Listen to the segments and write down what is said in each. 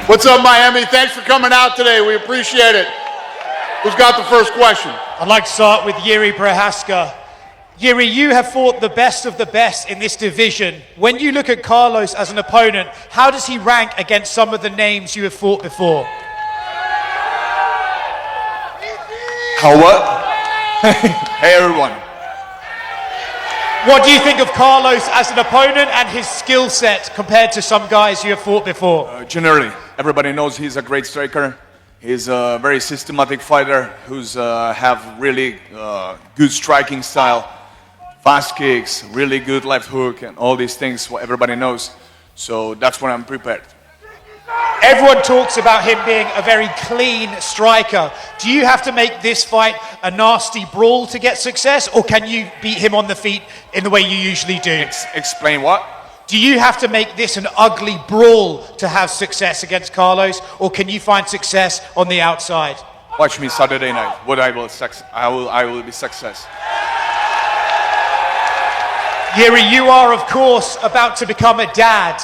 What's up, Miami? Thanks for coming out today. We appreciate it. Who's got the first question? I'd like to start with Jiri Prochazka. Jiri, you have fought the best of the best in this division. When you look at Carlos as an opponent, how does he rank against some of the names you have fought before? How what? Hey, everyone. What do you think of Carlos as an opponent and his skill set compared to some guys you have fought before? Generally, everybody knows he's a great striker. He's a very systematic fighter who's have really good striking style, fast kicks, really good left hook, and all these things what everybody knows. So that's what I'm prepared. Everyone talks about him being a very clean striker. Do you have to make this fight a nasty brawl to get success, or can you beat him on the feet in the way you usually do? Explain what? Do you have to make this an ugly brawl to have success against Carlos, or can you find success on the outside? Watch me Saturday night. What I will be success. Jiri, you are of course about to become a dad.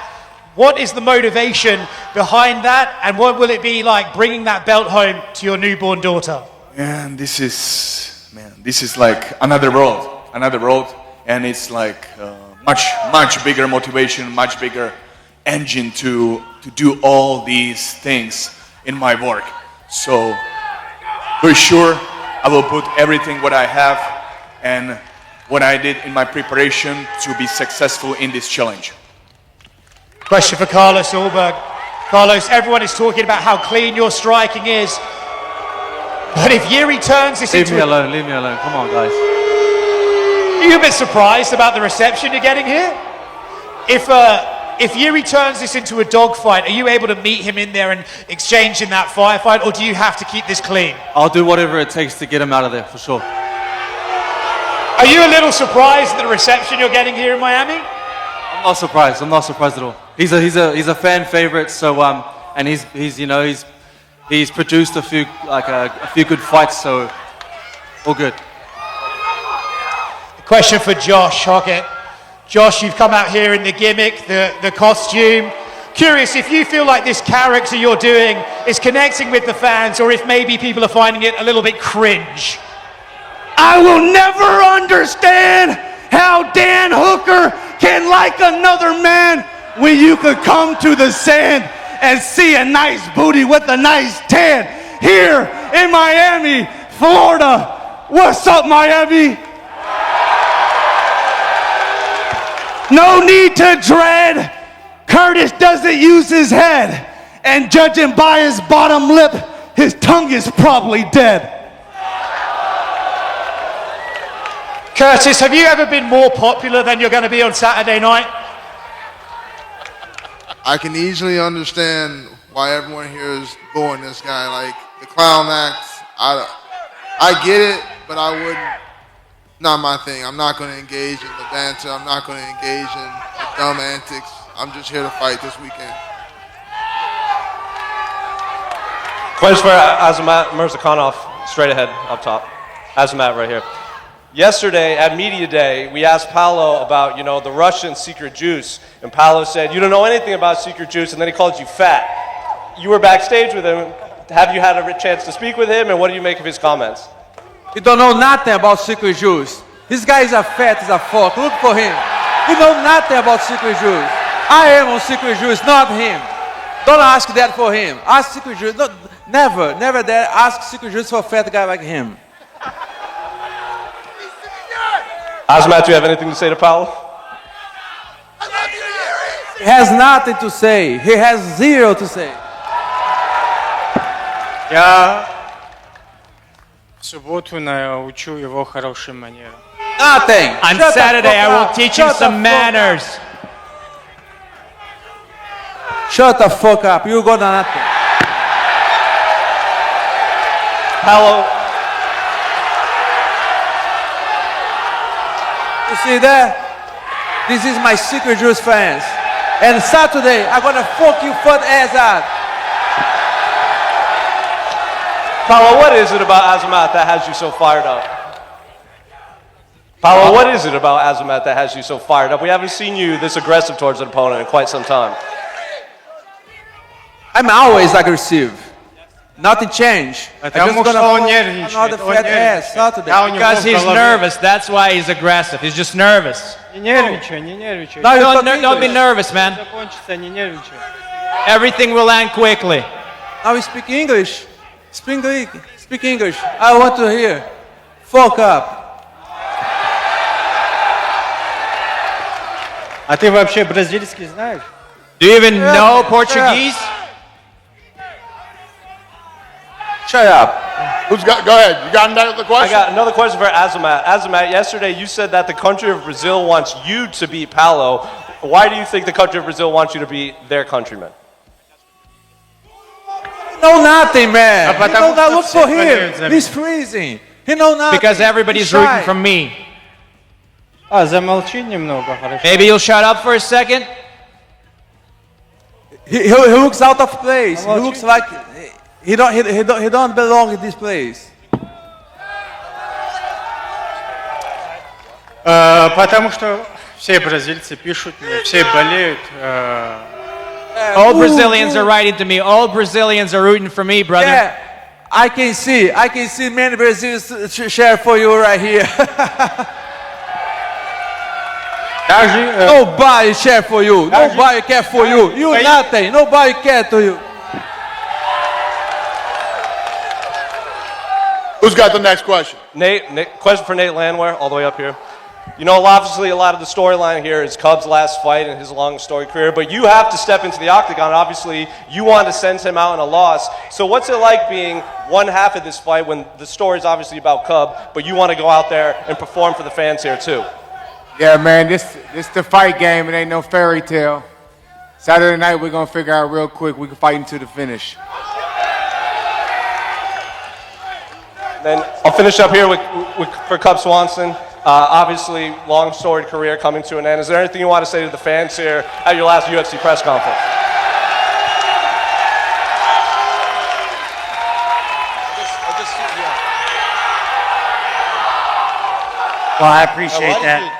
What is the motivation behind that, and what will it be like bringing that belt home to your newborn daughter? And this is like another world, and it's like much bigger motivation, much bigger engine to do all these things in my work. So for sure, I will put everything what I have and what I did in my preparation to be successful in this challenge. Question for Carlos Ulberg. Carlos, everyone is talking about how clean your striking is. But if Jiri turns this into... Leave me alone. Come on, guys. Are you a bit surprised about the reception you're getting here? If Jiri turns this into a dogfight, are you able to meet him in there and exchange in that firefight, or do you have to keep this clean? I'll do whatever it takes to get him out of there, for sure. Are you a little surprised at the reception you're getting here in Miami? I'm not surprised at all. He's a fan favorite, so and he's produced a few good fights, so all good. A question for Josh Hokit. Josh, you've come out here in the gimmick, the costume. Curious if you feel like this character you're doing is connecting with the fans, or if maybe people are finding it a little bit cringe. I will never understand how Dan Hooker can like another man when you could come to the sand and see a nice booty with a nice tan here in Miami, Florida. What's up, Miami? No need to dread. Curtis doesn't use his head, and judging by his bottom lip, his tongue is probably dead. Curtis, have you ever been more popular than you're going to be on Saturday night? I can easily understand why everyone here is booing this guy. Like, the clown act, I get it, but I wouldn't. Not my thing. I'm not going to engage in the banter. I'm not going to engage in the dumb antics. I'm just here to fight this weekend. Question for Azamat Murzakanov, straight ahead up top. Azamat right here. Yesterday at Media Day, we asked Paulo about, the Russian secret juice, and Paulo said, you don't know anything about secret juice, and then he called you fat. You were backstage with him. Have you had a chance to speak with him, and what do you make of his comments? You don't know nothing about secret juice. This guy is a fat, he's a fuck. Look for him. You know nothing about secret juice. I am on secret juice, not him. Don't ask that for him. Ask secret juice. No, never that. Ask secret juice for a fat guy like him. Azamat, do you have anything to say to Paulo? He has nothing to say. He has zero to say. Я в субботу научу его хорошим манерам. Nothing. On Saturday, I will teach him some manners. Shut the fuck up. You got nothing. Paulo, you see that? This is my secret juice fans. And Saturday, I'm gonna fuck you fat ass out. Paulo, what is it about Azamat that has you so fired up? Paulo, what is it about Azamat that has you so fired up? We haven't seen you this aggressive towards an opponent in quite some time. I'm always aggressive. Nothing changed. I'm just Потому gonna что он fall нервничает. another Он fat ass нервничает. Saturday. Да, у него Because в he's голове. nervous. That's why he's aggressive. He's just nervous. Не нервничай, не нервничай. Now you talk Don't be English. nervous, man. Закончится, не нервничай. Everything will end quickly. Now we speak English. Speak English. I want to hear. Fuck up. А ты вообще бразильский знаешь? Do you even Yeah, know yeah. Portuguese? Shut up. Go ahead. You got another I question? got another question for Azamat. Azamat, yesterday you said that the country of Brazil wants you to beat Paulo. Why do you think the country of Brazil wants you to be their countryman? He know nothing, man. He потому know that. что Look все for болеют за him. меня. He's freezing. He know nothing. Because everybody's He's rooting shy. for me. А, замолчи немного, хорошо. Maybe you'll shut up for a second? He looks out of place. He Молчи. looks like he don't belong in this place. Потому что все бразильцы пишут мне, все болеют. All Brazilians are writing to me. All Brazilians are rooting for me, brother. Yeah, I can see many Brazilians share for you right here. Даже Nobody share for you. Nobody care for you. You Hey. nothing. Nobody care to you. Who's got the next question? Nate, question for Nate Landwehr, all the way up here. You know, obviously a lot of the storyline here is Cub's last fight in his long storied career, but you have to step into the octagon. Obviously, you want to send him out in a loss. So what's it like being one half of this fight when the story is obviously about Cub, but you want to go out there and perform for the fans here too? Yeah, man, this the fight game. It ain't no fairy tale. Saturday night, we're going to figure out real quick. We can fight into the finish. Then I'll finish up here for Cub Swanson. Obviously, long storied career coming to an end. Is there anything you want to say to the fans here at your last UFC press conference? Well, I appreciate that.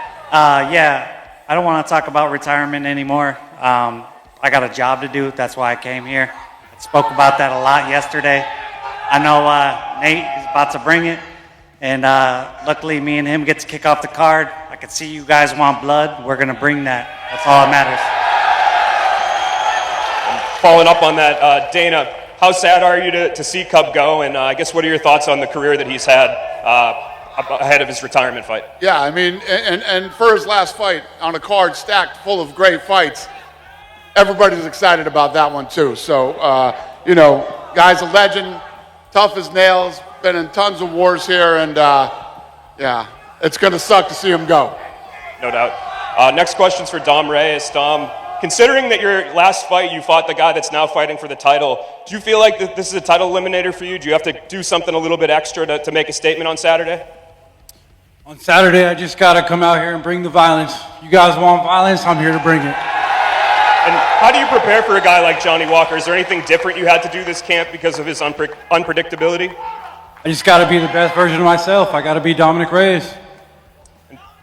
Yeah, I don't want to talk about retirement anymore. I got a job to do. That's why I came here. I spoke about that a lot yesterday. I know Nate is about to bring it. And luckily, me and him get to kick off the card. I can see you guys want blood. We're going to bring that. That's all that matters. Following up on that, Dana, how sad are you to see Cub go? And I guess what are your thoughts on the career that he's had ahead of his retirement fight? Yeah, I mean, and for his last fight on a card stacked full of great fights, everybody's excited about that one too. So, you know, guy's a legend, tough as nails, been in tons of wars here, and yeah, it's going to suck to see him go. No doubt. Next question's for Dom Reyes. Dom, considering that your last fight you fought the guy that's now fighting for the title, do you feel like this is a title eliminator for you? Do you have to do something a little bit extra to make a statement on Saturday? On Saturday, I just got to come out here and bring the violence. You guys want violence? I'm here to bring it. And how do you prepare for a guy like Johnny Walker? Is there anything different you had to do this camp because of his unpredictability? I just got to be the best version of myself. I got to be Dominick Reyes.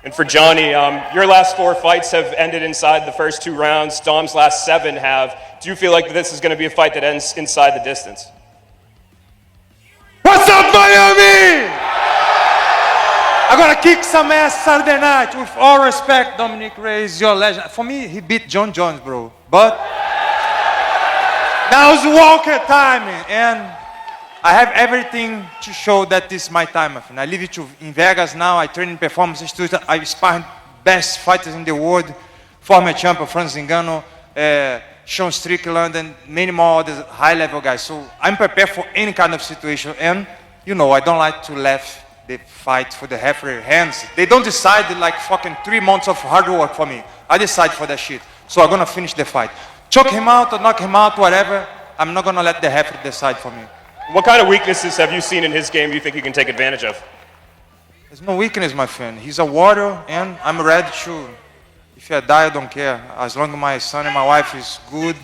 And for Johnny, your last 4 fights have ended inside the first 2 rounds. Dom's last 7 have. Do you feel like this is going to be a fight that ends inside the distance? What's up, Miami? I'm gonna kick some ass Saturday night. With all respect, Dominick Reyes, you're a legend. For me, he beat John Jones, bro. But now it's Walker time, and I have everything to show that this is my time, my friend. I live in Vegas now. I train in Performance Institute. I spar best fighters in the world. Former champion Franz Ngannou, Sean Strickland, and many more other high-level guys. So I'm prepared for any kind of situation. And, you know, I don't like to left the fight for the referee hands. They don't decide like fucking 3 months of hard work for me. I decide for that shit. So I'm going to finish the fight. Choke him out or knock him out, whatever. I'm not going to let the referee decide for me. What kind of weaknesses have you seen in his game you think you can take advantage of? There's no weakness, my friend. He's a warrior, and I'm ready to. If I die, I don't care. As long as my son and my wife is good,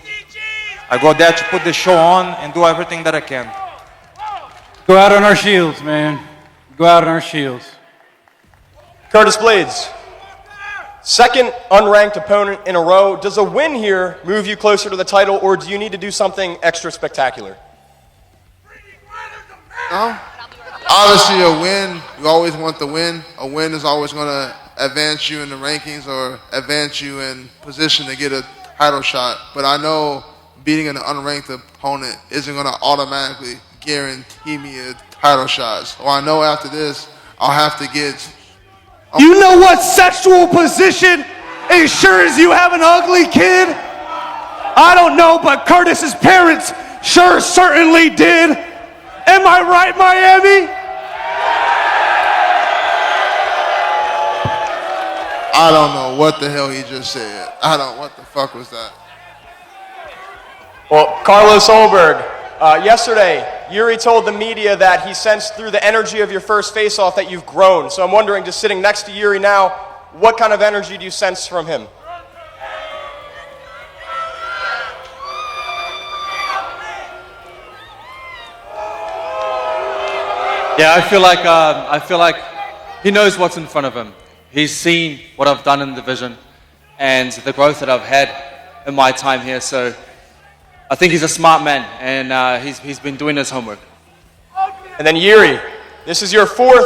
I go there to put the show on and do everything that I can. Go out on our shields, man. Go out on our shields. Curtis Blaydes. Second unranked opponent in a row. Does a win here move you closer to the title, or do you need to do something extra spectacular? No. Obviously, a win, you always want the win. A win is always going to advance you in the rankings or advance you in position to get a title shot. But I know beating an unranked opponent isn't going to automatically guarantee me a title shot. So I know after this, I'll have to get... You know what sexual position ensures you have an ugly kid? I don't know, but Curtis's parents sure certainly did. Am I right, Miami? I don't know what the hell he just said. What the fuck was that? Well, Carlos Ulberg, yesterday, Jiri told the media that he sensed through the energy of your first face-off that you've grown. So I'm wondering, just sitting next to Jiri now, what kind of energy do you sense from him? Yeah, I feel like he knows what's in front of him. He's seen what I've done in the division and the growth that I've had in my time here. So I think he's a smart man, and he's been doing his homework. And then Jiri, this is your fourth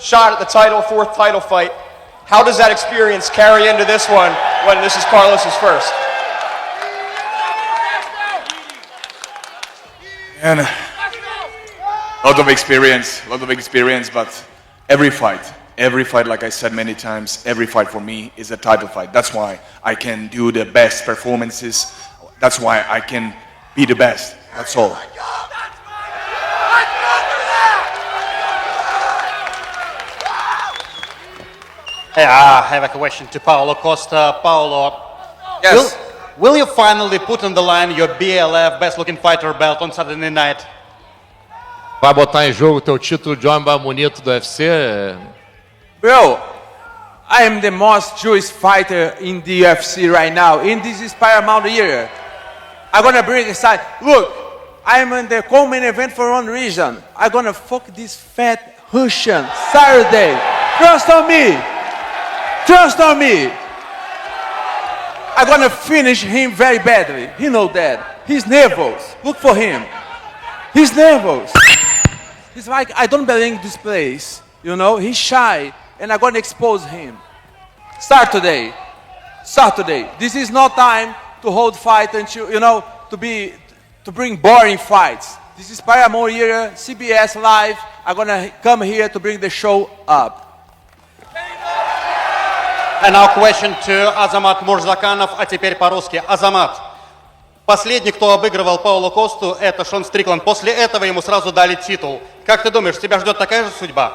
shot at the title, fourth title fight. How does that experience carry into this one when this is Carlos's first? And a lot of experience, but every fight, like I said many times, every fight for me is a title fight. That's why I can do the best performances. That's why I can be the best. That's all. Hey, I have a question to Paulo Costa. Paulo, yes. Will you finally put on the line your BLF Best Looking Fighter belt on Saturday night? Vai botar em jogo o teu título de homem mais bonito do UFC? Bro, I am the most Jewish fighter in the UFC right now. In this Paramount year, I'm gonna bring aside. Look, I'm in the co-main event for one reason. I'm gonna fuck this fat Russian Saturday. Trust on me. Trust on me. I'm gonna finish him very badly. He knows that. He's nervous. Look for him. He's nervous. He's like, I don't belong in this place. You know, he's shy, and I'm gonna expose him. Start today. Start today. This is not time to hold fight until, you know, to bring boring fights. This is Paramount Year, CBS Live. I'm gonna come here to bring the show up. And now question to Azamat Murzakanov, а теперь по-русски. Азамат, последний, кто обыгрывал Пауло Косту, это Шон Стрикланд. После этого ему сразу дали титул. Как ты думаешь, тебя ждет такая же судьба?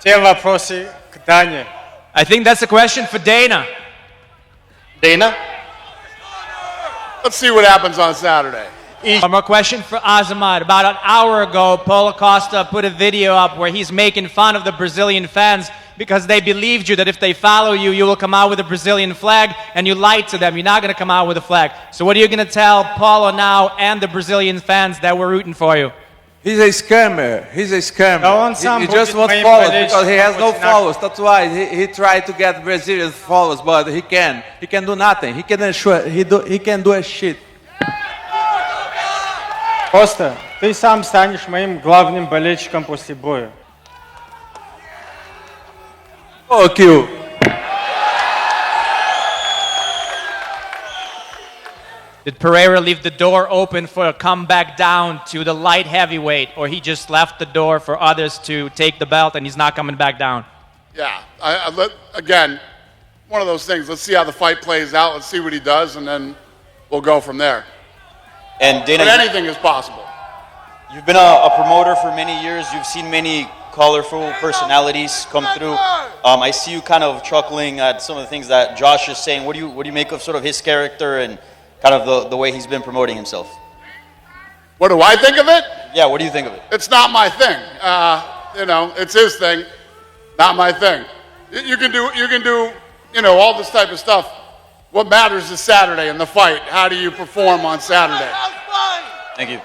Те вопросы к Дане. I think that's a question for Dana. Dana? Let's see what happens on Saturday. One more question for Azamat. About an hour ago, Paulo Costa put a video up where he's making fun of the Brazilian fans because they believed you that if they follow you, you will come out with a Brazilian flag, and you lied to them. You're not going to come out with a flag. So what are you going to tell Paulo now and the Brazilian fans that were rooting for you? He's a scammer. He's a scammer. He just wants followers because he has no followers. That's why he tried to get Brazilian followers, but he can. He can do nothing. He can do a shit. Коста, ты сам станешь моим главным болельщиком после боя. Fuck you. Did Pereira leave the door open for a comeback down to the light heavyweight, or he just left the door for others to take the belt and he's not coming back down? Yeah, again, one of those things. Let's see how the fight plays out. Let's see what he does, and then we'll go from there. And Dana, but anything is possible. You've been a promoter for many years. You've seen many colorful personalities come through. I see you kind of chuckling at some of the things that Josh is saying. What do you make of sort of his character and kind of the way he's been promoting himself? What do I think of it? Yeah, what do you think of it? It's not my thing. You know, it's his thing, not my thing. You can do, you know, all this type of stuff. What matters is Saturday and the fight. How do you perform on Saturday? Thank you.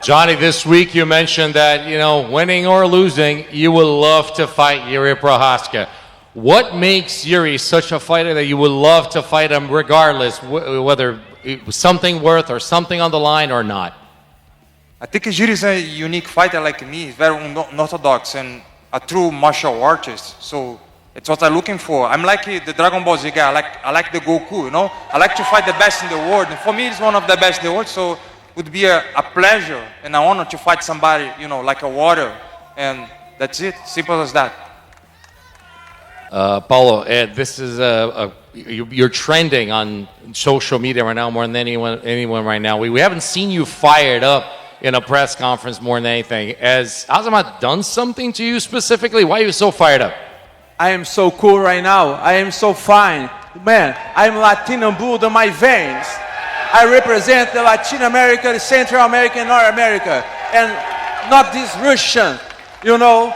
Johnny, this week you mentioned that, you know, winning or losing, you would love to fight Jiri Prochazka. What makes Jiri such a fighter that you would love to fight him regardless, whether it was something worth or something on the line or not? I think Jiri is a unique fighter like me. He's very unorthodox and a true martial artist. So it's what I'm looking for. I'm like the Dragon Ball Z guy. I like the Goku, you know? I like to fight the best in the world. And for me, it's one of the best in the world. So it would be a pleasure and an honor to fight somebody, you know, like a warrior. And that's it. Simple as that. Paulo, this is you're trending on social media right now more than anyone right now. We haven't seen you fired up in a press conference more than anything. Has Azamat done something to you specifically? Why are you so fired up? I am so cool right now. I am so fine. Man, I'm Latino blood in my veins. I represent the Latin America, the Central America, and North America. And not these Russians, you know.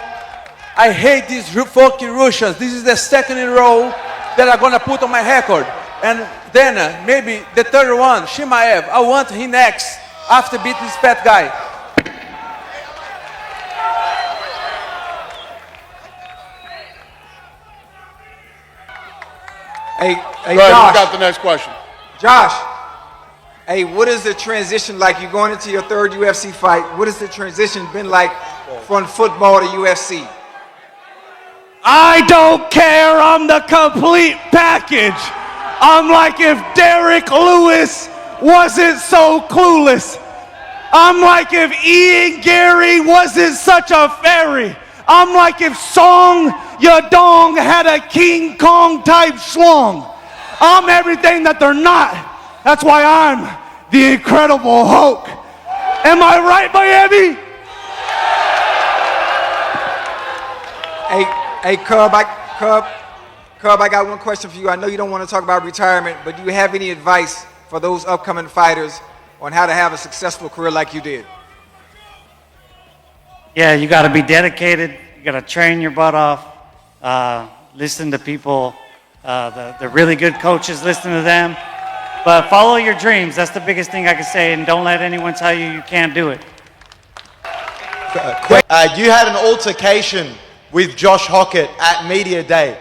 I hate these fucking Russians. This is the second in a row that I'm going to put on my record. And then maybe the third one, Shimaev. I want him next after beat this fat guy. Hey, Go ahead, Josh. you got the next question. Josh, hey, what is the transition like? You're going into your third UFC fight. What has the transition been like from football to UFC? I don't care. I'm the complete package. I'm like if Derek Lewis wasn't so clueless. I'm like if Ian Gary wasn't such a fairy. I'm like if Song Yadong had a King Kong type schlong. I'm everything that they're not. That's why I'm the Incredible Hulk. Am I right, Miami? Hey, Cub, I got one question for you. I know you don't want to talk about retirement, but do you have any advice for those upcoming fighters on how to have a successful career like you did? Yeah, you got to be dedicated. You got to train your butt off. Listen to people, the really good coaches, listen to them. But follow your dreams. That's the biggest thing I can say. And don't let anyone tell you you can't do it. You had an altercation with Josh Hokit at Media Day.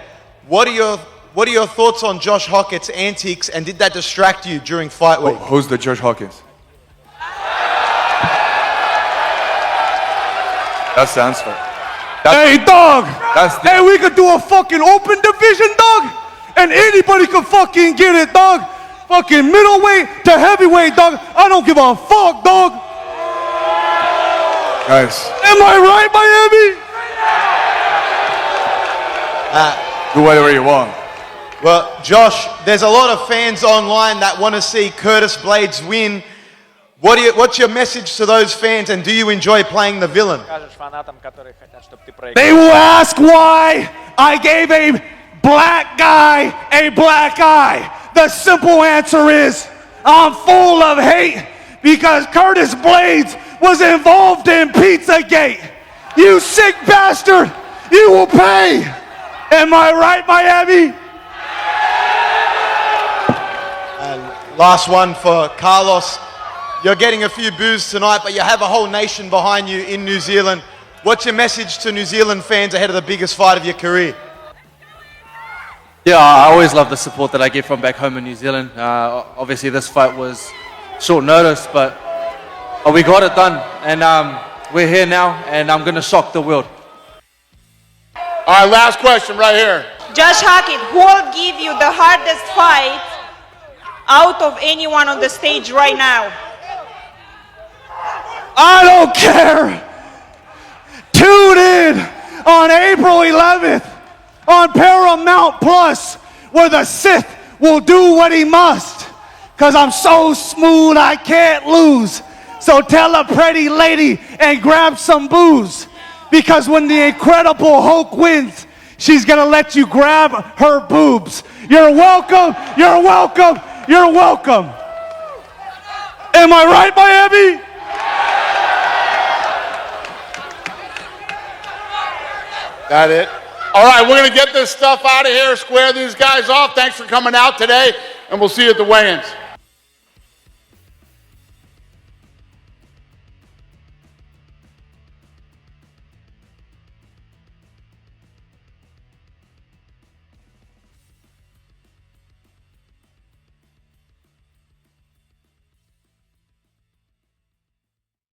What are your thoughts on Josh Hokit's antics, and did that distract you during fight week? Who's the Josh Hokit? That's the answer. Hey, dog. Hey, we could do a fucking open division, dog. And anybody could fucking get it, dog. Fucking middleweight to heavyweight, dog. I don't give a fuck, dog. Guys. Am I right, Miami? Do whatever you want. Well, Josh, there's a lot of fans online that want to see Curtis Blaydes win. What's your message to those fans, and do you enjoy playing the villain? They will ask why I gave a black guy a black eye. The simple answer is I'm full of hate because Curtis Blaydes was involved in Pizzagate. You sick bastard, you will pay. Am I right, Miami? And last one for Carlos. You're getting a few boos tonight, but you have a whole nation behind you in New Zealand. What's your message to New Zealand fans ahead of the biggest fight of your career? Yeah, I always love the support that I get from back home in New Zealand. Obviously, this fight was short notice, but we got it done. And we're here now, and I'm going to shock the world. All right, last question right here. Josh Hokit, who will give you the hardest fight out of anyone on the stage right now? I don't care. Tune in on April 11th on Paramount Plus, where the Sith will do what he must. Cause I'm so smooth I can't lose. So tell a pretty lady and grab some booze. Because when the Incredible Hulk wins, she's gonna let you grab her boobs. You're welcome, you're welcome, you're welcome. Am I right, Miami? That it? All right, we're going to get this stuff out of here, square these guys off. Thanks for coming out today, and we'll see you at the weigh-ins.